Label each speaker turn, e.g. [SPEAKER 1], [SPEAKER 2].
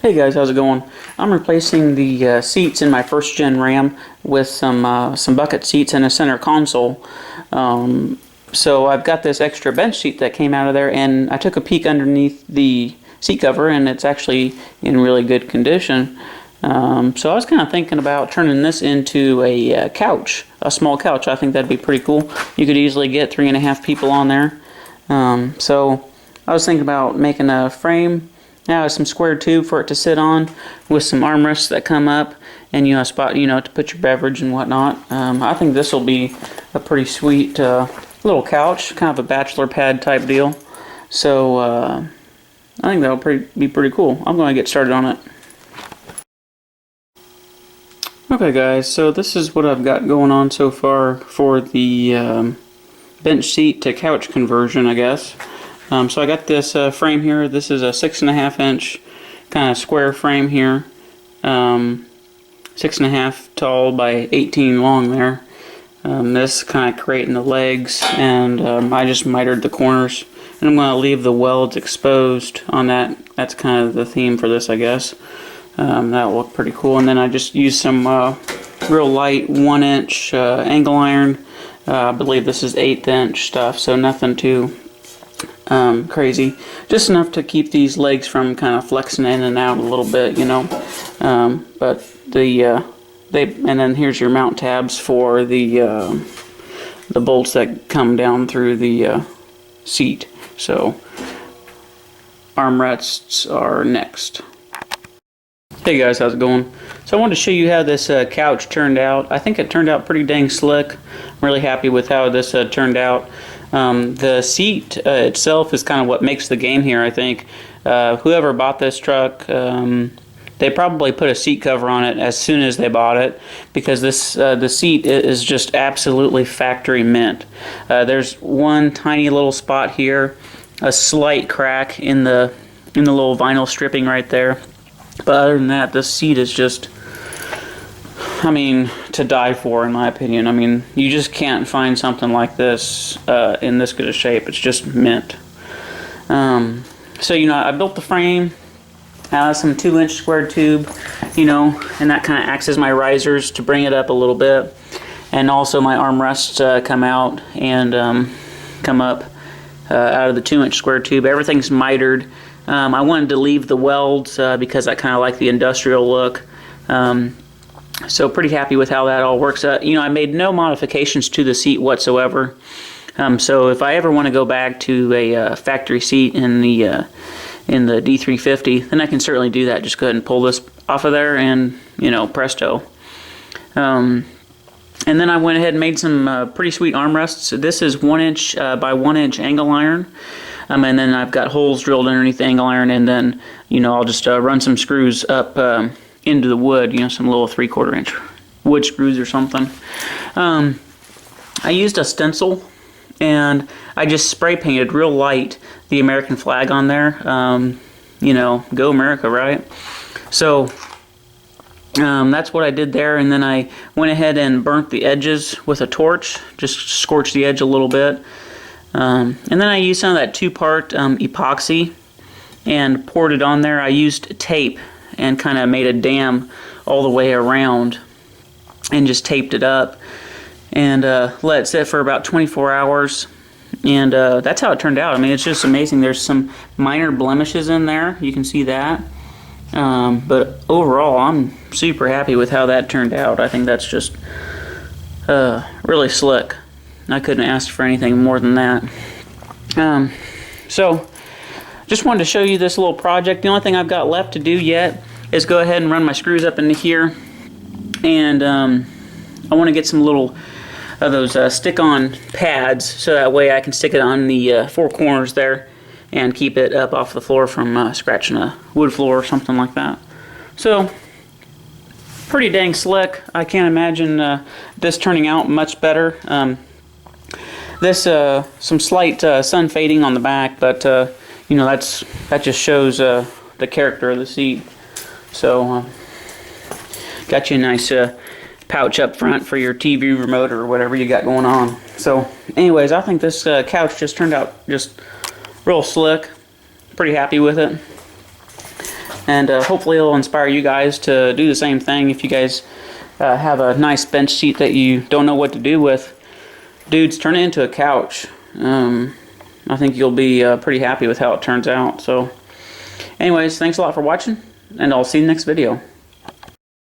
[SPEAKER 1] Hey guys, how's it going? I'm replacing the seats in my first gen Ram with some bucket seats and a center console. So I've got this extra bench seat that came out of there, and I took a peek underneath the seat cover, and it's actually in really good condition. So I was kind of thinking about turning this into a couch, a small couch. I think that'd be pretty cool. You could easily get 3.5 people on there. So I was thinking about making a frame. Now some square tube for it to sit on with some armrests that come up and a spot to put your beverage and whatnot. I think this will be a pretty sweet little couch, kind of a bachelor pad type deal. So I think that'll be pretty cool. I'm going to get started on it. Okay guys, so this is what I've got going on so far for the bench seat to couch conversion, I guess. So I got this frame here. This is a 6.5 inch kind of square frame here, 6.5 tall by 18 long there. This kind of creating the legs, and I just mitered the corners, and I'm going to leave the welds exposed on that. That's kind of the theme for this, I guess. That'll look pretty cool. And then I just used some real light 1-inch angle iron. I believe this is 1/8 inch stuff, so nothing too crazy, just enough to keep these legs from kind of flexing in and out a little bit, but and then here's your mount tabs for the bolts that come down through the seat. So armrests are next. Hey guys, how's it going? So I wanted to show you how this couch turned out. I think it turned out pretty dang slick. I'm really happy with how this turned out. The seat itself is kind of what makes the game here, I think. Whoever bought this truck, they probably put a seat cover on it as soon as they bought it, because the seat is just absolutely factory mint. There's one tiny little spot here, a slight crack in the little vinyl stripping right there. But other than that, this seat is just, to die for, in my opinion. You just can't find something like this in this good a shape. It's just mint. So, I built the frame out of some 2-inch square tube, and that kind of acts as my risers to bring it up a little bit. And also my armrests come out and come up out of the 2-inch square tube. Everything's mitered. I wanted to leave the welds because I kind of like the industrial look. So pretty happy with how that all works. I made no modifications to the seat whatsoever. So if I ever want to go back to a factory seat in the D350, then I can certainly do that. Just go ahead and pull this off of there, and presto. And then I went ahead and made some pretty sweet armrests. This is 1-inch by 1-inch angle iron. And then I've got holes drilled underneath the angle iron, and then I'll just run some screws up into the wood, some little 3/4 inch wood screws or something. I used a stencil, and I just spray painted real light the American flag on there. Go America, right? So that's what I did there, and then I went ahead and burnt the edges with a torch, just scorched the edge a little bit. And then I used some of that 2-part epoxy and poured it on there. I used tape and kind of made a dam all the way around and just taped it up and let it sit for about 24 hours. And that's how it turned out. It's just amazing. There's some minor blemishes in there. You can see that. But overall, I'm super happy with how that turned out. I think that's just really slick. I couldn't ask for anything more than that. So, just wanted to show you this little project. The only thing I've got left to do yet is go ahead and run my screws up into here. And I want to get some little of those stick-on pads, so that way I can stick it on the 4 corners there and keep it up off the floor from scratching a wood floor or something like that. So, pretty dang slick. I can't imagine this turning out much better. This some slight sun fading on the back, but that just shows the character of the seat. So got you a nice pouch up front for your TV remote or whatever you got going on. So anyways, I think this couch just turned out just real slick. Pretty happy with it. And hopefully it'll inspire you guys to do the same thing. If you guys have a nice bench seat that you don't know what to do with, dudes, turn it into a couch. I think you'll be pretty happy with how it turns out. So anyways, thanks a lot for watching, and I'll see you in the next video.